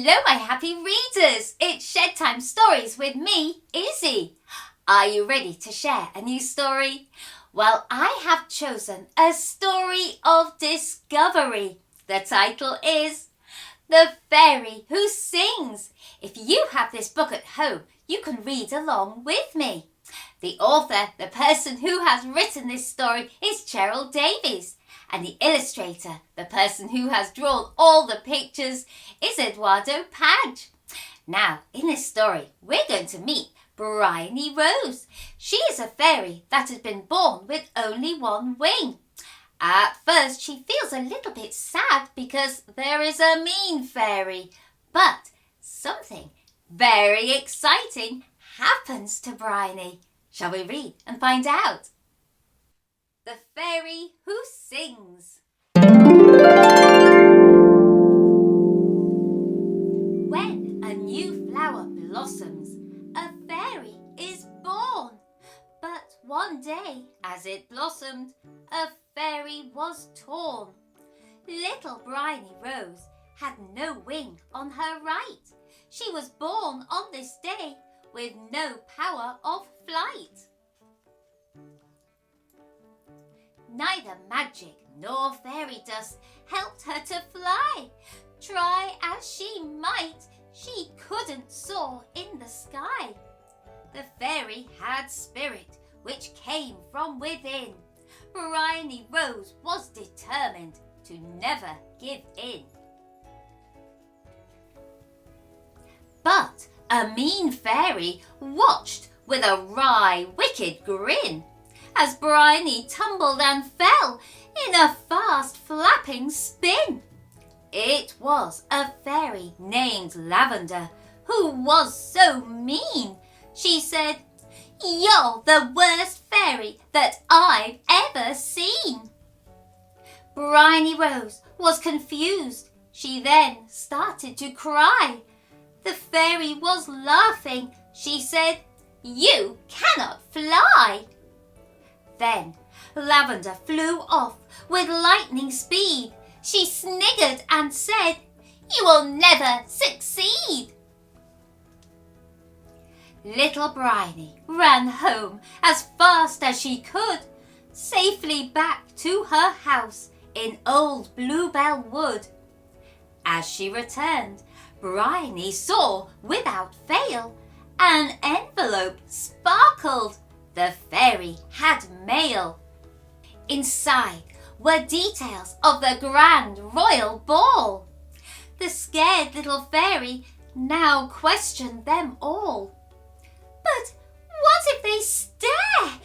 Hello, my happy readers! It's Shed Time Stories with me, Issy. Are you ready to share a new story? Well, I have chosen a story of discovery. The title is The Fairy Who Sings. If you have this book at home, you can read along with me. The author, the person who has written this story, is Cheryl Davies. And the illustrator, the person who has drawn all the pictures, is Eduardo Page. Now, in this story, we're going to meet Briony Rose. She is a fairy that has been born with only one wing. At first, she feels a little bit sad because there is a mean fairy. But something very exciting happens to Briony. Shall we read and find out? The Fairy Who Sings. When a new flower blossoms, a fairy is born. But one day, as it blossomed, a fairy was torn. Little Briony Rose had no wing on her right. She was born on this day with no power of flight. Neither magic nor fairy dust helped her to fly. Try as she might, she couldn't soar in the sky. The fairy had spirit which came from within. Briony Rose was determined to never give in. But a mean fairy watched with a wry, wicked grin as Briony tumbled and fell in a fast flapping spin. It was a fairy named Lavender who was so mean. She said, "You're the worst fairy that I've ever seen." Briony Rose was confused. She then started to cry. The fairy was laughing. She said, "You cannot fly." Then Lavender flew off with lightning speed. She sniggered and said, "You will never succeed." Little Briony ran home as fast as she could, safely back to her house in old Bluebell Wood. As she returned, Briony saw, without fail, an envelope sparkled. The fairy had mail. Inside were details of the grand royal ball. The scared little fairy now questioned them all. "But what if they stare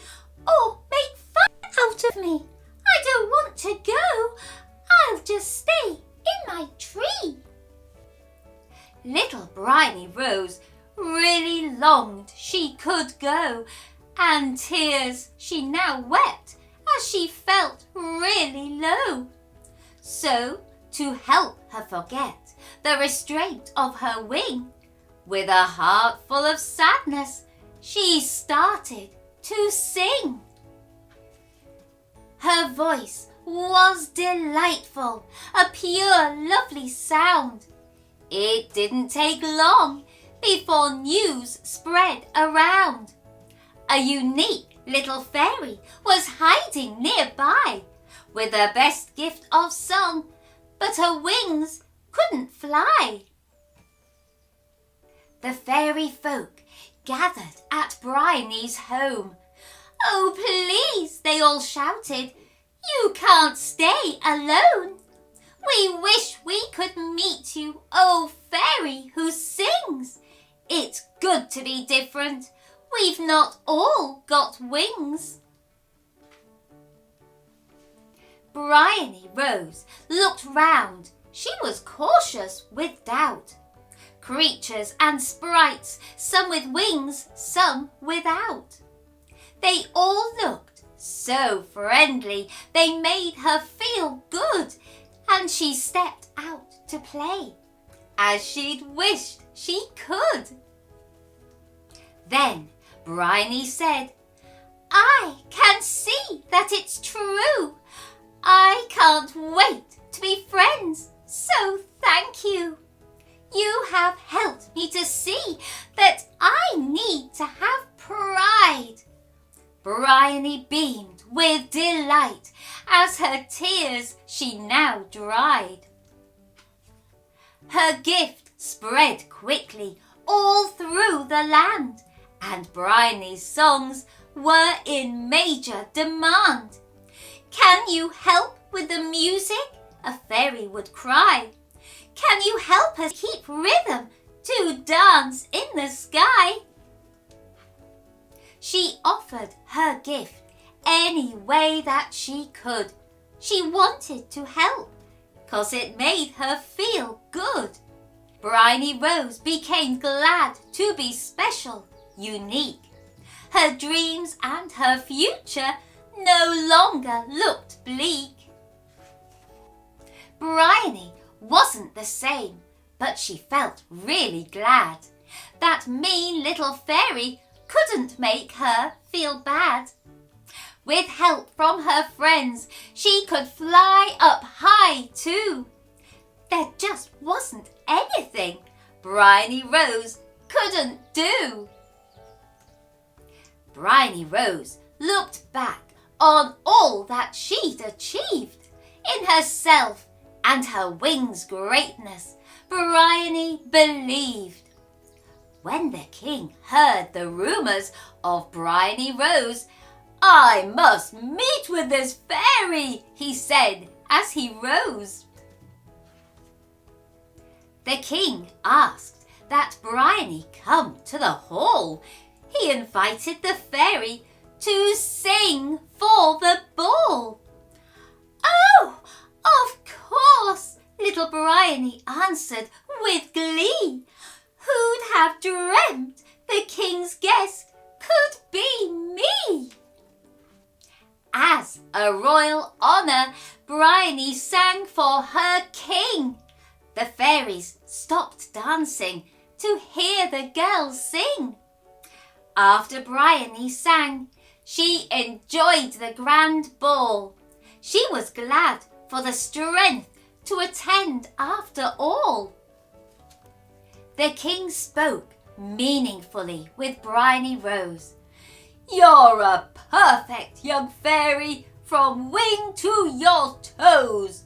or make fun out of me? I don't want to go. I'll just stay in my tree." Little Briony Rose really longed she could go, and tears she now wept as she felt really low. So, to help her forget the restraint of her wing, with a heart full of sadness, she started to sing. Her voice was delightful, a pure, lovely sound. It didn't take long before news spread around. A unique little fairy was hiding nearby with her best gift of song, but her wings couldn't fly. The fairy folk gathered at Briony's home. "Oh, please," they all shouted, "you can't stay alone. We wish we could meet you, oh fairy who sings. It's good to be different. We've not all got wings." Briony Rose looked round. She was cautious with doubt. Creatures and sprites, some with wings, some without. They all looked so friendly, they made her feel good, and she stepped out to play, as she'd wished she could. Then Briony said, "I can see that it's true. I can't wait to be friends, so thank you. You have helped me to see that I need to have pride. Briony beamed with delight as her tears she now dried. Her gift spread quickly all through the land, and Briony's songs were in major demand. "Can you help with the music?" a fairy would cry. "Can you help us keep rhythm to dance in the sky?" She offered her gift any way that she could. She wanted to help, 'cause it made her feel good. Briony Rose became glad to be special, unique. Her dreams and her future no longer looked bleak. Briony wasn't the same, but she felt really glad. That mean little fairy couldn't make her feel bad. With help from her friends, she could fly up high too. There just wasn't anything Briony Rose couldn't do. Briony Rose looked back on all that she'd achieved. In herself and her wings' greatness, Briony believed. When the king heard the rumours of Briony Rose, "I must meet with this fairy," he said as he rose. The king asked that Briony come to the hall. He invited the fairy to sing for the ball. "Oh, of course," little Briony answered with glee. "Who'd have dreamt the king's guest could be me?" As a royal honour, Briony sang for her king. The fairies stopped dancing to hear the girls sing. After Briony sang, she enjoyed the grand ball. She was glad for the strength to attend after all. The king spoke meaningfully with Briony Rose. "You're a perfect young fairy from wing to your toes.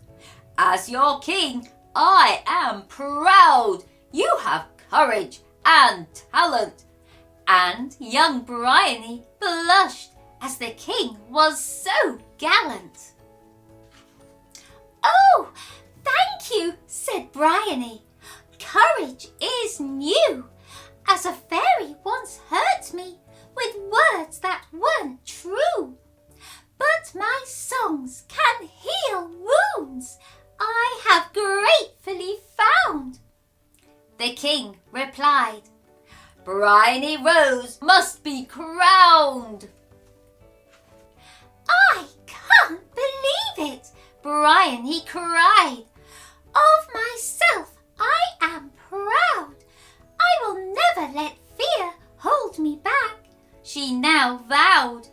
As your king, I am proud. You have courage and talent." And young Briony blushed as the king was so gallant. "Oh, thank you," said Briony. "Courage is new, as a fairy once hurt me with words that weren't true. But my songs can heal wounds I have gratefully found." The king replied, "Briony Rose must be crowned." "I can't believe it," Briony cried. "Of myself I am proud. I will never let fear hold me back," she now vowed.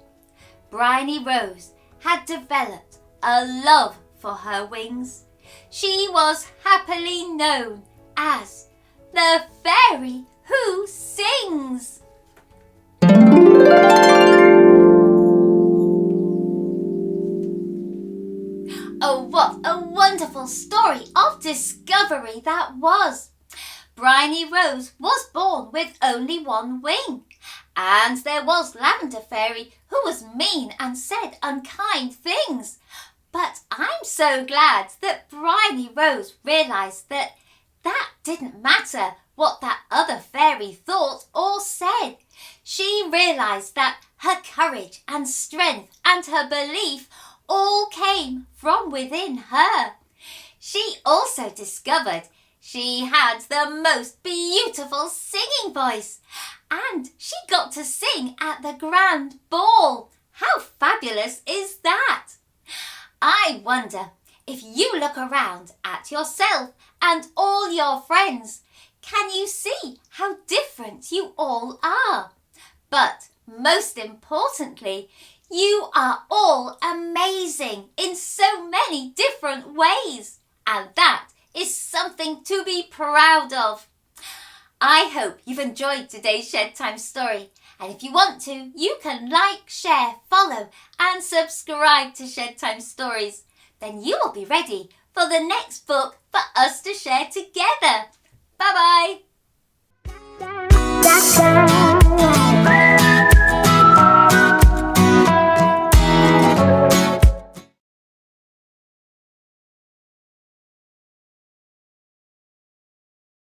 Briony Rose had developed a love for her wings. She was happily known as the fairy who sings. Oh, what a wonderful story of discovery that was. Briony Rose was born with only one wing, and there was Lavender Fairy who was mean and said unkind things. But I'm so glad that Briony Rose realised that didn't matter what that other fairy thought or said. She realised that her courage and strength and her belief all came from within her. She also discovered she had the most beautiful singing voice, and she got to sing at the grand ball. How fabulous is that? I wonder if you look around at yourself and all your friends, can you see how different you all are? But most importantly, you are all amazing in so many different ways, and that is something to be proud of. I hope you've enjoyed today's Shed Time story. And if you want to, you can like, share, follow and subscribe to Shed Time Stories. Then you will be ready for the next book for us to share together. Bye-bye.